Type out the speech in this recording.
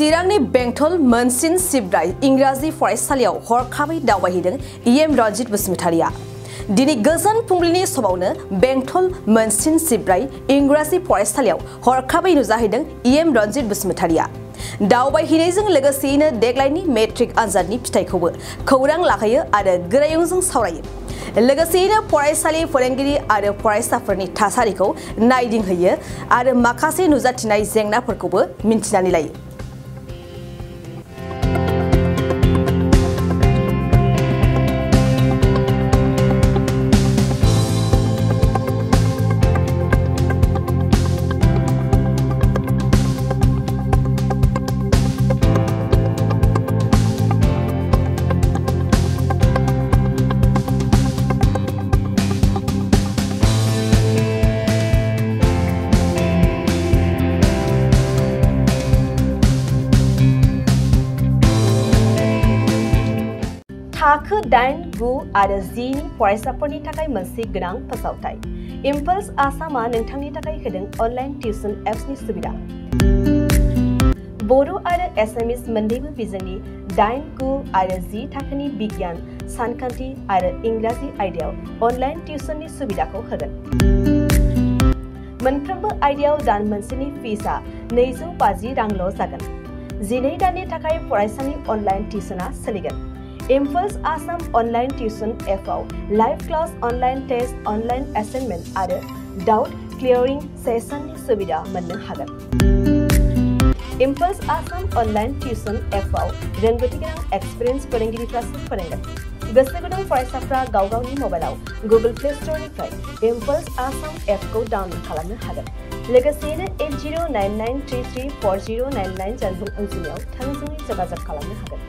चिरांनि बेंटल मोनसिन सिब्राय इंराजि फरायसालियाव हरखाबै दावबायहैदों इएम रनजित बसुमतारिया। दिनै गोजोन फुंबिलिनि समावनो बेंटल मोनसिन सिब्राय इंराजि फरायसालियाव हरखाबै नुजाहैदों इएम रनजित बसुमतारिया। दावबायहैनायजों लोगोसेयैनो देग्लायनि मेट्रिक आनजादनि फिथाइखौबो खौरां लाहैयो आरो गोरायुंजों सावरायो। लोगोसेयैनो फरायसालि फोरोंगिरि आरो फरायसाफोरनि थासारिखौ नायदिंहैयो आरो माखासे नुजाथिनाय जेंनाफोरखौबो मिन्थिनानै लायो। थाखो 8, 9 आरो 10 नि फरायसाफोरनि थाखाय मोनसे गोनां फोसावथाय। इम्पल्स आसामआ नोंथांनि थाखाय होदों अनलाइन टिउसन एप्सनि सुबिदा। बर' आरो एसामिस मोन्नैबो बिजोंनि 8, 9 आरो 10 थाखोनि बिगियान, सानखान्थि आरो इंराजि आयदायाव अनलाइन टिउसननि सुबिदाखौ होगोन। मोनफ्रोमबो आयदायाव दान मोनसेनि फिसआ 250 रांल' जागोन। 12 दाननि थाखाय फरायसानि अनलाइन टिउसनआ सोलिगोन। इम्पल्स आसाम अनलाइन टिउसन एपआव live class, online test, online assignment आरो डाउट क्लियरिं सेसननि सुबिदा मोननो हागोन। इम्पल्स आसाम अनलाइन टिउसन एपआव रोंगौथि गोनां एक्सपिरियेन्स फोरोंगिरिफ्रासो फोरोंगोन। गोसो गुदुं फरायसाफ्रा गाव गावनि मबाइलाव गुगल प्ले स्ट'रनिफ्राय इम्पल्स आसाम एपखौ डाउनल'ड खालामनो हागोन। लोगोसेयैनो 8099334099 जानबुं अनजिमायाव थोंजोङै जगाजग खालामनो हागोन।